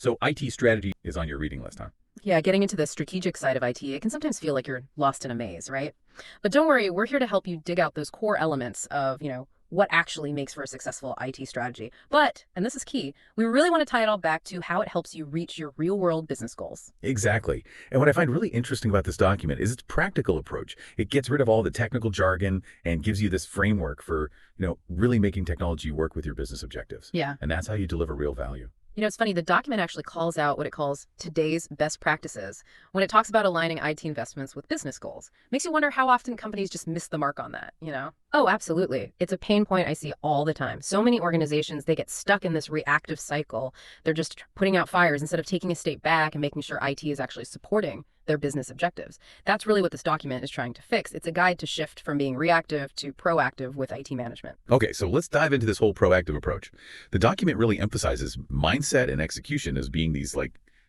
So IT strategy is on your reading list, huh? Yeah, getting into the strategic side of IT, it can sometimes feel like you're lost in a maze, right? But don't worry, we're here to help you dig out those core elements of, what actually makes for a successful IT strategy. But, and this is key, we really want to tie it all back to how it helps you reach your real-world business goals. Exactly. And what I find really interesting about this document is its practical approach. It gets rid of all the technical jargon and gives you this framework for, really making technology work with your business objectives. Yeah. And that's how you deliver real value. It's funny, the document actually calls out what it calls today's best practices when it talks about aligning IT investments with business goals. Makes you wonder how often companies just miss the mark on that. Oh, absolutely. It's a pain point I see all the time. So many organizations, they get stuck in this reactive cycle. They're just putting out fires instead of taking a step back and making sure IT is actually supporting their business objectives. That's really what this document is trying to fix. It's a guide to shift from being reactive to proactive with IT management. Okay, so let's dive into this whole proactive approach. The document really emphasizes mindset and execution as being these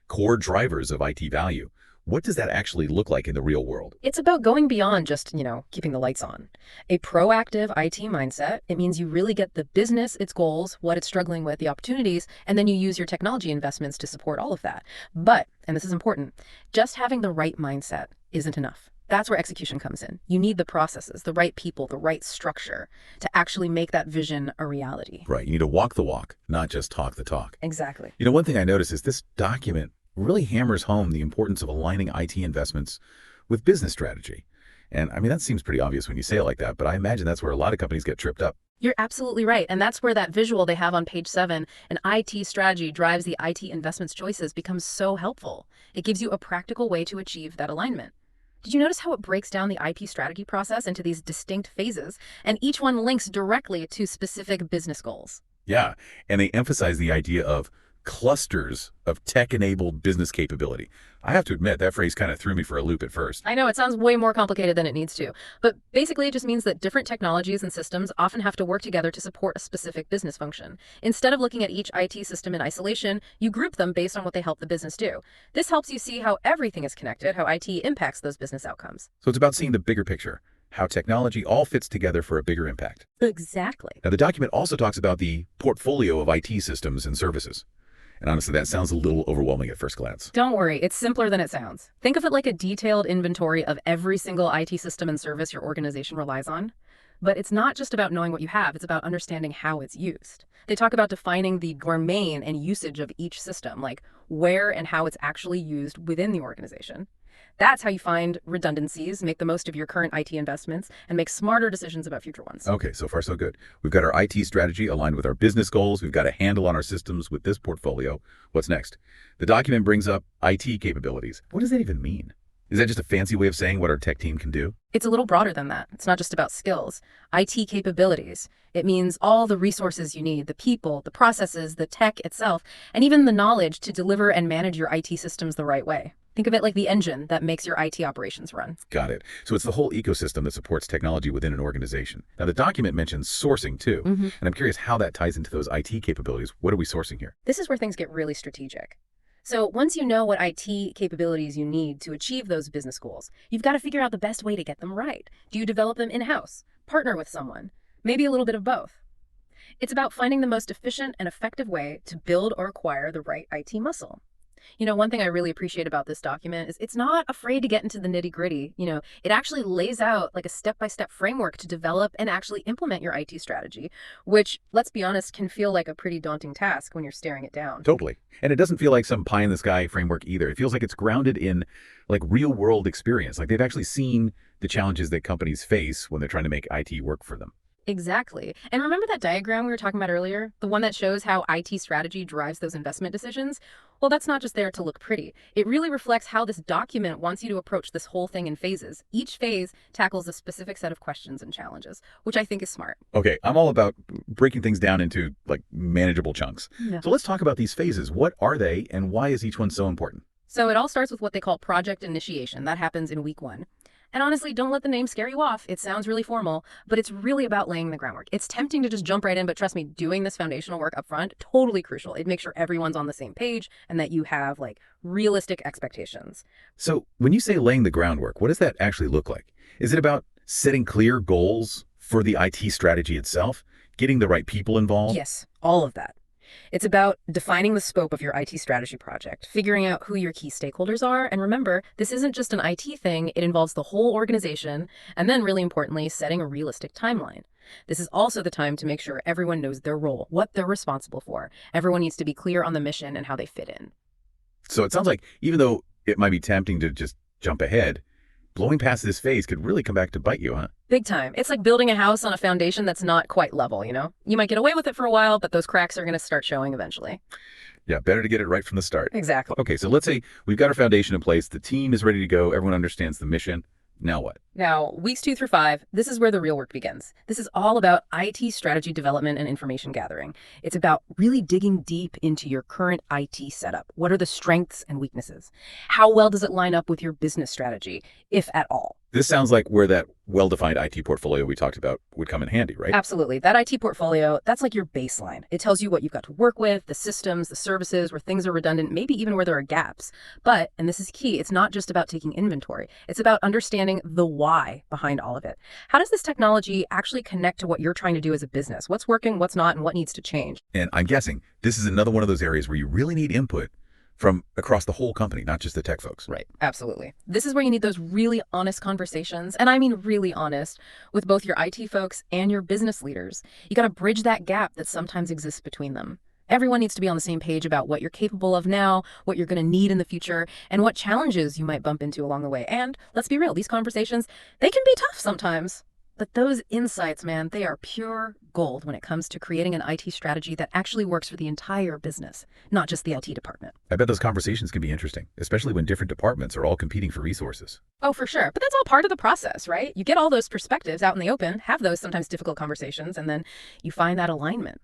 core drivers of IT value. What does that actually look like in the real world? It's about going beyond just, keeping the lights on. A proactive IT mindset, it means you really get the business, its goals, what it's struggling with, the opportunities, and then you use your technology investments to support all of that. But, and this is important, just having the right mindset isn't enough. That's where execution comes in. You need the processes, the right people, the right structure to actually make that vision a reality. Right, you need to walk the walk, not just talk the talk. Exactly. One thing I noticed is this document really hammers home the importance of aligning IT investments with business strategy. And I mean, that seems pretty obvious when you say it like that, but I imagine that's where a lot of companies get tripped up. You're absolutely right. And that's where that visual they have on page 7, an IT strategy drives the IT investments choices, becomes so helpful. It gives you a practical way to achieve that alignment. Did you notice how it breaks down the IP strategy process into these distinct phases, and each one links directly to specific business goals? Yeah, and they emphasize the idea of clusters of tech-enabled business capability. I have to admit, that phrase kind of threw me for a loop at first. I know it sounds way more complicated than it needs to, but basically it just means that different technologies and systems often have to work together to support a specific business function. Instead of looking at each IT system in isolation, you group them based on what they help the business do. This helps you see how everything is connected, how IT impacts those business outcomes. So it's about seeing the bigger picture, how technology all fits together for a bigger impact. Exactly. Now, the document also talks about the portfolio of IT systems and services. And honestly, that sounds a little overwhelming at first glance. Don't worry, it's simpler than it sounds. Think of it like a detailed inventory of every single IT system and service your organization relies on. But it's not just about knowing what you have, it's about understanding how it's used. They talk about defining the domain and usage of each system, like where and how it's actually used within the organization. That's how you find redundancies, make the most of your current IT investments, and make smarter decisions about future ones. Okay, so far so good. We've got our IT strategy aligned with our business goals. We've got a handle on our systems with this portfolio. What's next? The document brings up IT capabilities. What does that even mean? Is that just a fancy way of saying what our tech team can do? It's a little broader than that. It's not just about skills. IT capabilities. It means all the resources you need, the people, the processes, the tech itself, and even the knowledge to deliver and manage your IT systems the right way. Think of it like the engine that makes your IT operations run. Got it. So it's the whole ecosystem that supports technology within an organization. Now, the document mentions sourcing too, and I'm curious how that ties into those IT capabilities. What are we sourcing here? This is where things get really strategic. So once you know what IT capabilities you need to achieve those business goals, you've got to figure out the best way to get them right. Do you develop them in-house? Partner with someone? Maybe a little bit of both. It's about finding the most efficient and effective way to build or acquire the right IT muscle. One thing I really appreciate about this document is it's not afraid to get into the nitty-gritty. It actually lays out like a step-by-step framework to develop and actually implement your IT strategy, which, let's be honest, can feel like a pretty daunting task when you're staring it down. Totally. And it doesn't feel like some pie-in-the-sky framework either. It feels like it's grounded in real-world experience. Like they've actually seen the challenges that companies face when they're trying to make IT work for them. Exactly. And remember that diagram we were talking about earlier? The one that shows how IT strategy drives those investment decisions? Well, that's not just there to look pretty. It really reflects how this document wants you to approach this whole thing in phases. Each phase tackles a specific set of questions and challenges, which I think is smart. Okay, I'm all about breaking things down into manageable chunks. Yeah. So let's talk about these phases. What are they and why is each one so important? So it all starts with what they call project initiation. That happens in week 1. And honestly, don't let the name scare you off. It sounds really formal, but it's really about laying the groundwork. It's tempting to just jump right in, but trust me, doing this foundational work up front, totally crucial. It makes sure everyone's on the same page and that you have realistic expectations. So when you say laying the groundwork, what does that actually look like? Is it about setting clear goals for the IT strategy itself, getting the right people involved? Yes, all of that. It's about defining the scope of your IT strategy project, figuring out who your key stakeholders are, and remember, this isn't just an IT thing, it involves the whole organization, and then really importantly, setting a realistic timeline. This is also the time to make sure everyone knows their role, what they're responsible for. Everyone needs to be clear on the mission and how they fit in. So it sounds like even though it might be tempting to just jump ahead, blowing past this phase could really come back to bite you, huh? Big time. It's like building a house on a foundation that's not quite level, you know? You might get away with it for a while, but those cracks are going to start showing eventually. Yeah, better to get it right from the start. Exactly. Okay, so let's say we've got our foundation in place, the team is ready to go, everyone understands the mission. Now what? Now, weeks 2 through 5, this is where the real work begins. This is all about IT strategy development and information gathering. It's about really digging deep into your current IT setup. What are the strengths and weaknesses? How well does it line up with your business strategy, if at all? This sounds like where that well-defined IT portfolio we talked about would come in handy, right? Absolutely. That IT portfolio, that's like your baseline. It tells you what you've got to work with, the systems, the services, where things are redundant, maybe even where there are gaps. But, and this is key, it's not just about taking inventory. It's about understanding the why behind all of it. How does this technology actually connect to what you're trying to do as a business? What's working, what's not, and what needs to change? And I'm guessing this is another one of those areas where you really need input from across the whole company, not just the tech folks. Right. Absolutely. This is where you need those really honest conversations, and I mean really honest, with both your IT folks and your business leaders. You got to bridge that gap that sometimes exists between them. Everyone needs to be on the same page about what you're capable of now, what you're going to need in the future, and what challenges you might bump into along the way. And let's be real, these conversations, they can be tough sometimes. But those insights, man, they are pure gold when it comes to creating an IT strategy that actually works for the entire business, not just the IT department. I bet those conversations can be interesting, especially when different departments are all competing for resources. Oh, for sure. But that's all part of the process, right? You get all those perspectives out in the open, have those sometimes difficult conversations, and then you find that alignment.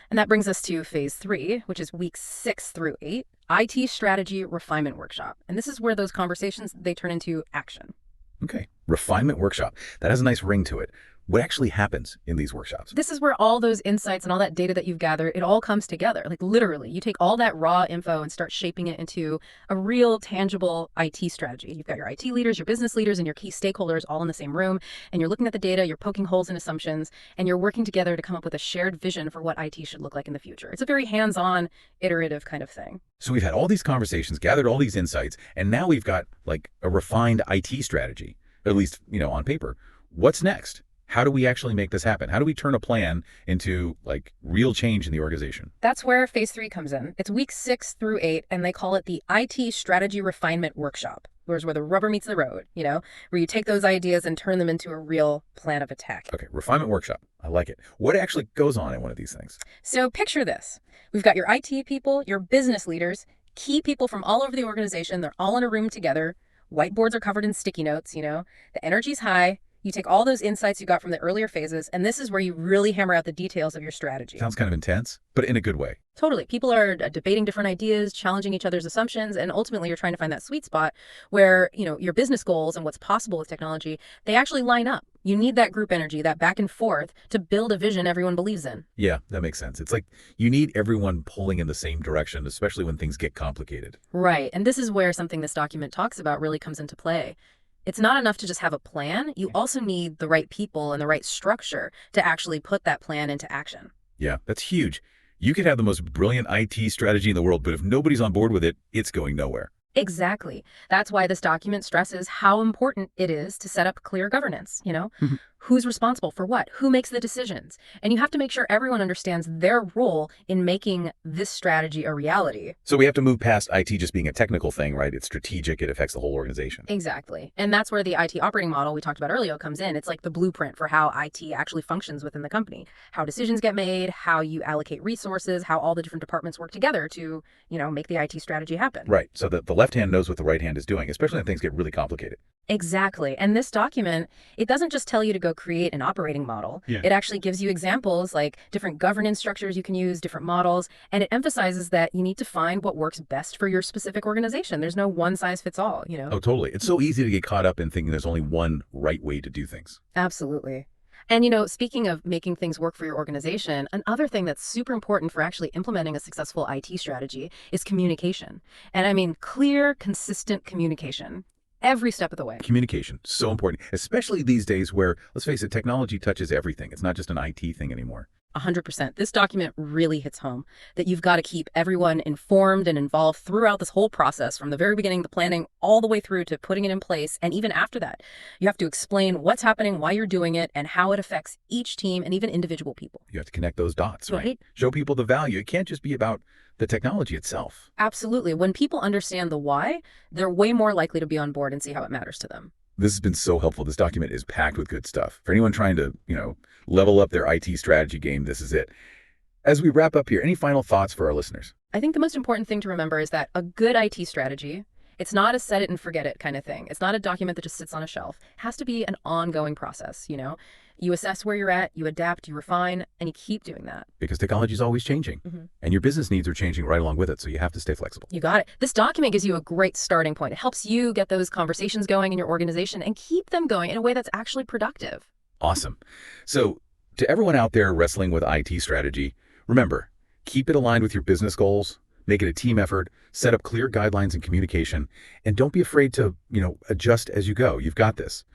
And that brings us to phase 3, which is weeks 6 through 8, IT strategy refinement workshop. And this is where those conversations, they turn into action. Okay, refinement workshop. That has a nice ring to it. What actually happens in these workshops? This is where all those insights and all that data that you've gathered, it all comes together. Like literally, you take all that raw info and start shaping it into a real tangible IT strategy. You've got your IT leaders, your business leaders, and your key stakeholders all in the same room. And you're looking at the data, you're poking holes in assumptions, and you're working together to come up with a shared vision for what IT should look like in the future. It's a very hands-on, iterative kind of thing. So we've had all these conversations, gathered all these insights, and now we've got like a refined IT strategy, at least, on paper. What's next? How do we actually make this happen? How do we turn a plan into like real change in the organization? That's where phase 3 comes in. It's weeks 6 through 8, and they call it the IT Strategy Refinement Workshop. Where the rubber meets the road, where you take those ideas and turn them into a real plan of attack. Okay, refinement workshop. I like it. What actually goes on in one of these things? So picture this. We've got your IT people, your business leaders, key people from all over the organization. They're all in a room together. Whiteboards are covered in sticky notes, The energy's high. You take all those insights you got from the earlier phases, and this is where you really hammer out the details of your strategy. Sounds kind of intense, but in a good way. Totally. People are debating different ideas, challenging each other's assumptions, and ultimately you're trying to find that sweet spot where, your business goals and what's possible with technology, they actually line up. You need that group energy, that back and forth to build a vision everyone believes in. Yeah, that makes sense. It's like you need everyone pulling in the same direction, especially when things get complicated. Right. And this is where something this document talks about really comes into play. It's not enough to just have a plan. You also need the right people and the right structure to actually put that plan into action. Yeah, that's huge. You could have the most brilliant IT strategy in the world, but if nobody's on board with it, it's going nowhere. Exactly. That's why this document stresses how important it is to set up clear governance, Who's responsible for what? Who makes the decisions? And you have to make sure everyone understands their role in making this strategy a reality. So we have to move past IT just being a technical thing, right? It's strategic. It affects the whole organization. Exactly. And that's where the IT operating model we talked about earlier comes in. It's like the blueprint for how IT actually functions within the company, how decisions get made, how you allocate resources, how all the different departments work together to, make the IT strategy happen. Right. So that the left hand knows what the right hand is doing, especially when things get really complicated. Exactly. And this document, it doesn't just tell you to go create an operating model. Yeah. It actually gives you examples like different governance structures you can use, different models, and it emphasizes that you need to find what works best for your specific organization. There's no one size fits all, Oh, totally. It's so easy to get caught up in thinking there's only one right way to do things. Absolutely. And, speaking of making things work for your organization, another thing that's super important for actually implementing a successful IT strategy is communication. And I mean, clear, consistent communication. Every step of the way. Communication, so important, especially these days where, let's face it, technology touches everything. It's not just an IT thing anymore. 100%. This document really hits home that you've got to keep everyone informed and involved throughout this whole process, from the very beginning, the planning, all the way through to putting it in place. And even after that, you have to explain what's happening, why you're doing it, and how it affects each team and even individual people. You have to connect those dots, right? Right. Show people the value. It can't just be about the technology itself. Absolutely. When people understand the why, they're way more likely to be on board and see how it matters to them. This has been so helpful. This document is packed with good stuff. For anyone trying to, level up their IT strategy game, this is it. As we wrap up here, any final thoughts for our listeners? I think the most important thing to remember is that a good IT strategy, it's not a set it and forget it kind of thing. It's not a document that just sits on a shelf. It has to be an ongoing process, You assess where you're at, you adapt, you refine, and you keep doing that. Because technology is always changing, and your business needs are changing right along with it, so you have to stay flexible. You got it. This document gives you a great starting point. It helps you get those conversations going in your organization and keep them going in a way that's actually productive. Awesome. So to everyone out there wrestling with IT strategy, remember, keep it aligned with your business goals, make it a team effort, set up clear guidelines and communication, and don't be afraid to, adjust as you go. You've got this.